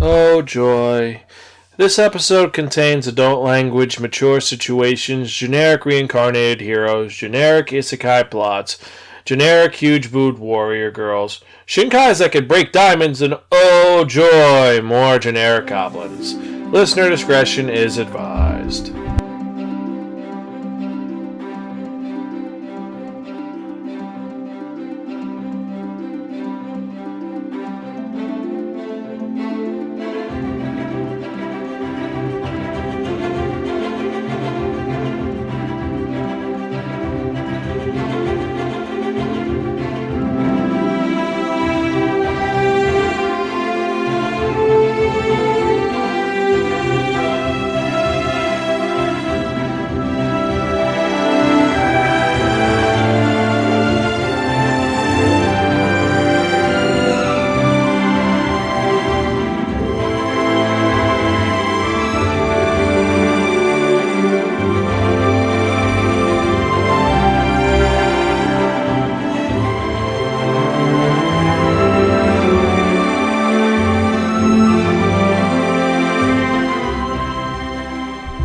Oh joy. This episode contains adult language, mature situations, generic reincarnated heroes, generic isekai plots, generic huge booed warrior girls, shinkais that could break diamonds, and oh joy, more generic goblins. Listener discretion is advised.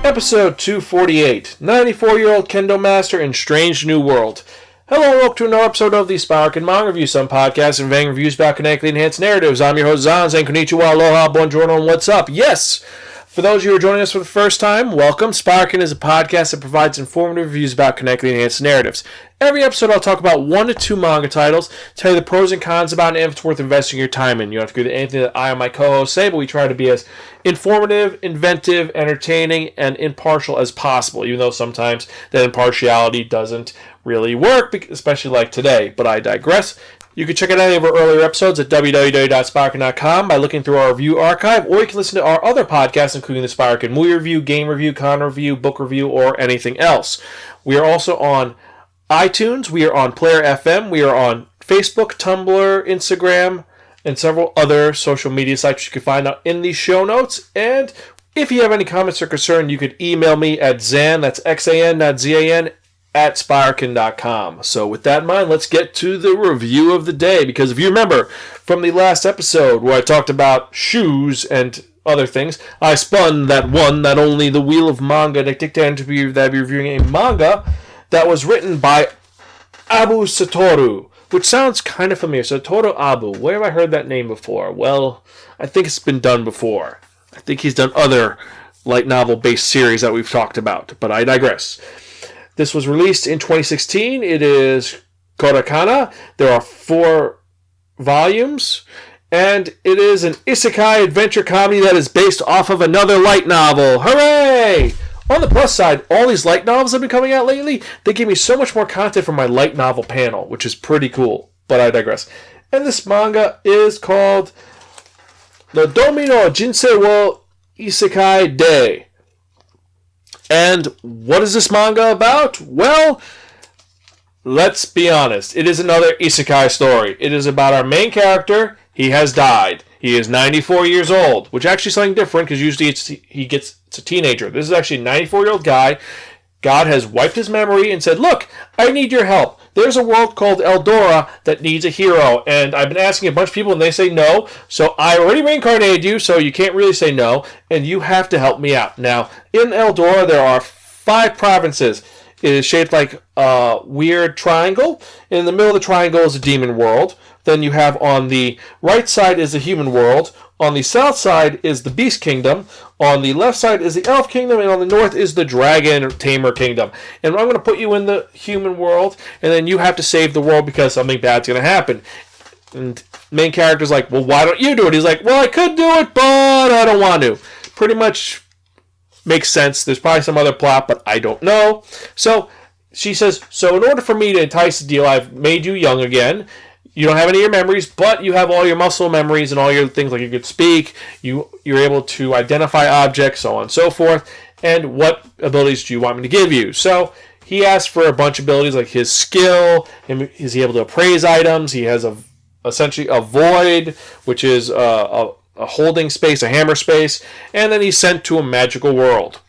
Episode 248, 94-year-old Kendo Master in Strange New World. Hello and welcome to another episode of the Spiraken Manga Review, some podcasts and vague reviews about kinetically enhanced narratives. I'm your host, Zan, saying konnichiwa, aloha, buongiorno, and what's up? Yes! For those of you who are joining us for the first time, welcome. Spiraken is a podcast that provides informative reviews about kinetically enhanced narratives. Every episode I'll talk about 1 to 2 manga titles, tell you the pros and cons about it, and if it's worth investing your time in. You don't have to agree with anything that I and my co-hosts say, but we try to be as informative, inventive, entertaining, and impartial as possible, even though sometimes that impartiality doesn't really work, especially like today, but I digress. You can check out any of our earlier episodes at www.spiraken.com by looking through our review archive, or you can listen to our other podcasts, including the Spiraken movie review, game review, con review, book review, or anything else. We are also on iTunes, we are on Player FM, we are on Facebook, Tumblr, Instagram, and several other social media sites you can find out in the show notes. And if you have any comments or concern, you could email me at Zan, that's XAN.ZAN, at Spiraken.com. So with that in mind, let's get to the review of the day, because if you remember from the last episode where I talked about shoes and other things, I spun that only the Wheel of Manga that dictated to be that I'd be reviewing a manga that was written by Abo Satoru, which sounds kind of familiar. Satoru Abo, where have I heard that name before? Well, I think it's been done before. I think he's done other light novel-based series that we've talked about, but I digress. This was released in 2016. It is katakana. There are 4 volumes, and it is an isekai adventure comedy that is based off of another light novel. Hooray! On the plus side, all these light novels that have been coming out lately, they give me so much more content from my light novel panel, which is pretty cool, but I digress. And this manga is called Nidome no Jinsei wo Isekai Day. And what is this manga about? Well, let's be honest. It is another isekai story. It is about our main character. He has died. He is 94 years old, which actually is something different because usually it's a teenager. This is actually a 94-year-old guy. God has wiped his memory and said, look, I need your help. There's a world called Eldora that needs a hero, and I've been asking a bunch of people, and they say no, so I already reincarnated you, so you can't really say no, and you have to help me out. Now, in Eldora, there are 5 provinces. It is shaped like a weird triangle. In the middle of the triangle is a demon world. Then you have on the right side is the human world. On the south side is the beast kingdom. On the left side is the elf kingdom. And on the north is the dragon tamer kingdom. And I'm going to put you in the human world. And then you have to save the world because something bad's going to happen. And main character's like, well, why don't you do it? He's like, well, I could do it, but I don't want to. Pretty much makes sense. There's probably some other plot, but I don't know. So she says, so in order for me to entice the deal, I've made you young again. You don't have any of your memories, but you have all your muscle memories and all your things, like you could speak, you're able to identify objects, so on and so forth. And what abilities do you want me to give you? So he asked for a bunch of abilities, like his skill, and is he able to appraise items? He has essentially a void, which is a holding space, a hammer space, and then he's sent to a magical world.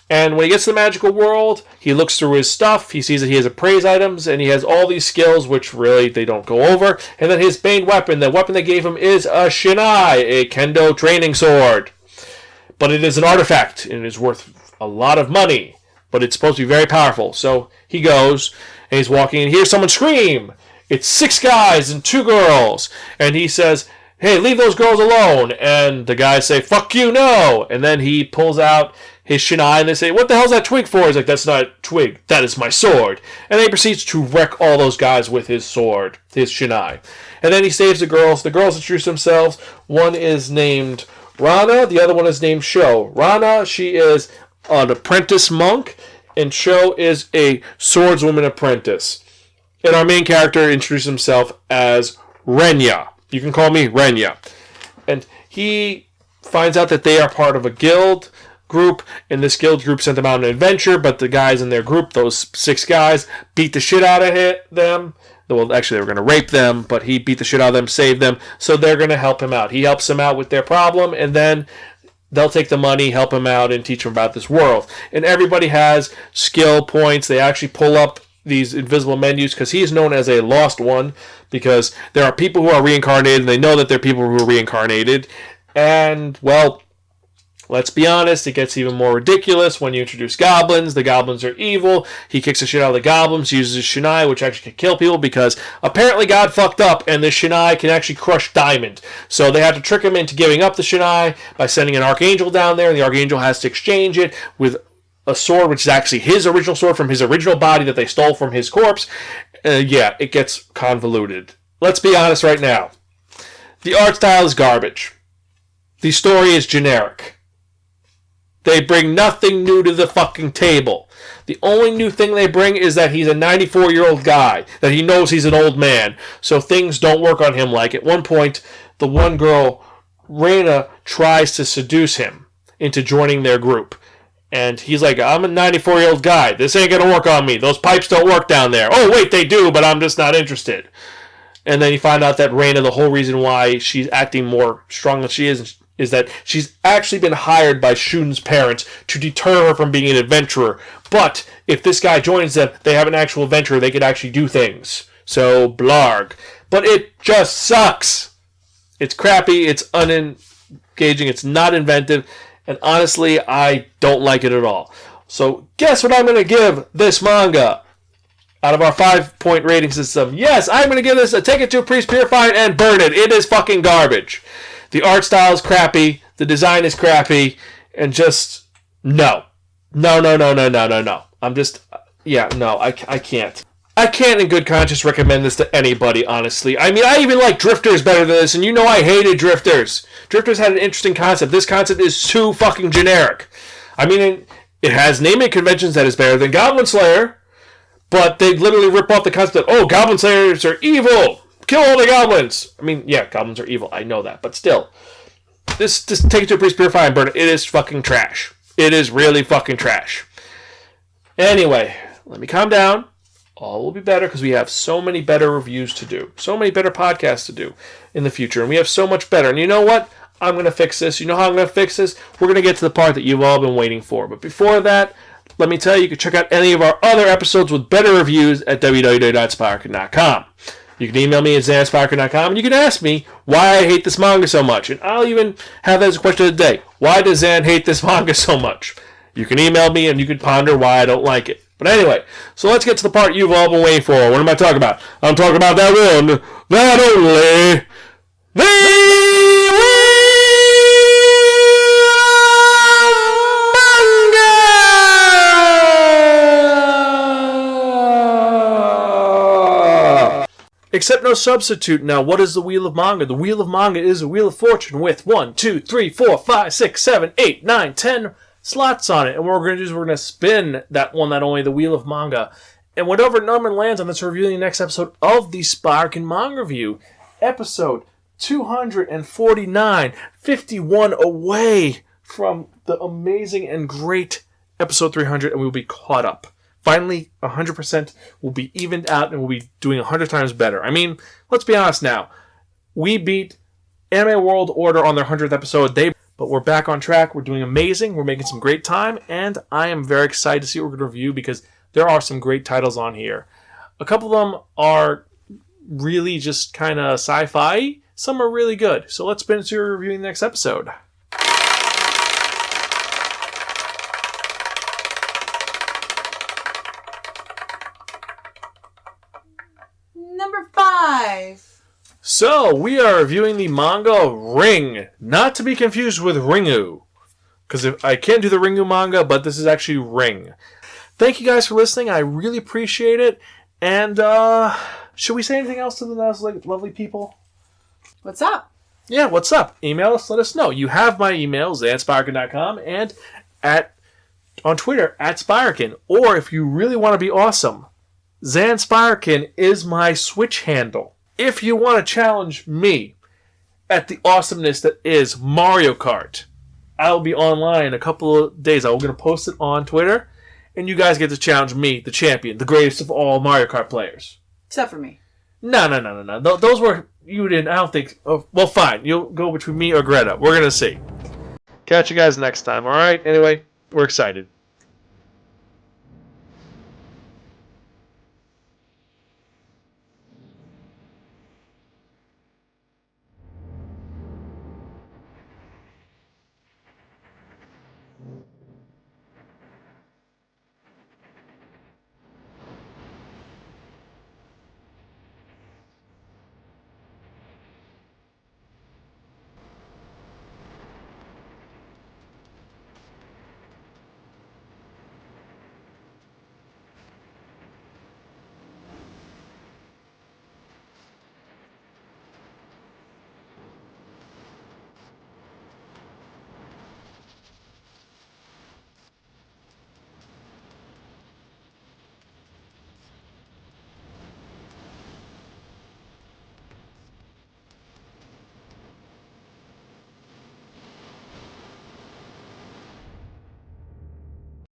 And when he gets to the magical world, he looks through his stuff. He sees that he has appraise items, and he has all these skills, which really they don't go over. And then his main weapon, the weapon they gave him, is a shinai, a kendo training sword. But it is an artifact, and it is worth a lot of money. But it's supposed to be very powerful. So he goes, and he's walking, and he hears someone scream. It's 6 guys and 2 girls. And he says, hey, leave those girls alone. And the guys say, fuck you, no. And then he pulls out his shinai, and they say, what the hell's that twig for? He's like, that's not a twig, that is my sword. And then he proceeds to wreck all those guys with his sword, his shinai. And then he saves the girls. The girls introduce themselves. One is named Rana, the other one is named Sho. Rana, she is an apprentice monk, and Sho is a swordswoman apprentice. And our main character introduces himself as Renya. You can call me Renya. And he finds out that they are part of a guild group, and this guild group sent them out on an adventure, but the guys in their group, those 6 guys, beat the shit out of them. Well, actually, they were going to rape them, but he beat the shit out of them, saved them, so they're going to help him out. He helps them out with their problem, and then they'll take the money, help him out, and teach him about this world. And everybody has skill points. They actually pull up these invisible menus, because he is known as a lost one, because there are people who are reincarnated, and they know that there are people who are reincarnated, and, well, let's be honest, it gets even more ridiculous when you introduce goblins. The goblins are evil. He kicks the shit out of the goblins, uses shinai, which actually can kill people, because apparently God fucked up, and the shinai can actually crush diamond. So they have to trick him into giving up the shinai by sending an archangel down there, and the archangel has to exchange it with a sword, which is actually his original sword from his original body that they stole from his corpse. Yeah, it gets convoluted. Let's be honest right now. The art style is garbage. The story is generic. They bring nothing new to the fucking table. The only new thing they bring is that he's a 94-year-old guy, that he knows he's an old man, so things don't work on him. Like, at one point, the one girl, Reina, tries to seduce him into joining their group. And he's like, I'm a 94-year-old guy. This ain't going to work on me. Those pipes don't work down there. Oh, wait, they do, but I'm just not interested. And then you find out that Reina, the whole reason why she's acting more strong than she is that she's actually been hired by Shun's parents to deter her from being an adventurer. But if this guy joins them, they have an actual adventurer. They could actually do things. So, blarg. But it just sucks. It's crappy. It's unengaging. It's not inventive. And honestly, I don't like it at all. So, guess what I'm going to give this manga out of our 5-point rating system? Yes, I'm going to give this a take it to a priest, purify it, and burn it. It is fucking garbage. The art style is crappy. The design is crappy. And just, no. No. I'm just, no, I can't. I can't in good conscience recommend this to anybody, honestly. I mean, I even like Drifters better than this, and you know I hated Drifters. Drifters had an interesting concept. This concept is too fucking generic. I mean, it has naming conventions that is better than Goblin Slayer, but they literally rip off the concept that, Goblin Slayers are evil! Kill all the goblins! I mean, yeah, goblins are evil, I know that, but still. Just take it to a priest, purify, and burn it. It is fucking trash. It is really fucking trash. Anyway, let me calm down. All will be better because we have so many better reviews to do. So many better podcasts to do in the future. And we have so much better. And you know what? I'm going to fix this. You know how I'm going to fix this? We're going to get to the part that you've all been waiting for. But before that, let me tell you, you can check out any of our other episodes with better reviews at www.spiraken.com. You can email me at zanspiraken.com, and you can ask me why I hate this manga so much. And I'll even have that as a question of the day. Why does Zan hate this manga so much? You can email me, and you can ponder why I don't like it. But anyway, so let's get to the part you've all been waiting for. What am I talking about? I'm talking about that one, that only, manga! Except no substitute. Now, what is the Wheel of Manga? The Wheel of Manga is a Wheel of Fortune with 1, 2, 3, 4, 5, 6, 7, 8, 9, 10 slots on it. And what we're going to do is we're going to spin that one, that only, the Wheel of Manga. And whatever number lands on, that's reviewing the next episode of the Spiraken Manga Review. Episode 249, 51 away from the amazing and great episode 300, and we'll be caught up. Finally, 100% will be evened out, and we'll be doing 100 times better. I mean, let's be honest now. We beat Anime World Order on their 100th episode. They But we're back on track. We're doing amazing. We're making some great time. And I am very excited to see what we're going to review because there are some great titles on here. A couple of them are really just kind of sci-fi. Some are really good. So let's spin into reviewing the next episode. Number 5. So, we are reviewing the manga Ring. Not to be confused with Ringu. Because I can't do the Ringu manga, but this is actually Ring. Thank you guys for listening. I really appreciate it. And, should we say anything else to the lovely people? What's up? Yeah, what's up? Email us, let us know. You have my email, zanspiraken.com, and on Twitter, @Spiraken. Or if you really want to be awesome, Zanspiraken is my Switch handle. If you want to challenge me at the awesomeness that is Mario Kart, I'll be online in a couple of days. I'm going to post it on Twitter, and you guys get to challenge me, the champion, the greatest of all Mario Kart players. Except for me. No. Those were... You didn't... I don't think... Oh, well, fine. You'll go between me or Gretta. We're going to see. Catch you guys next time, alright? Anyway, we're excited.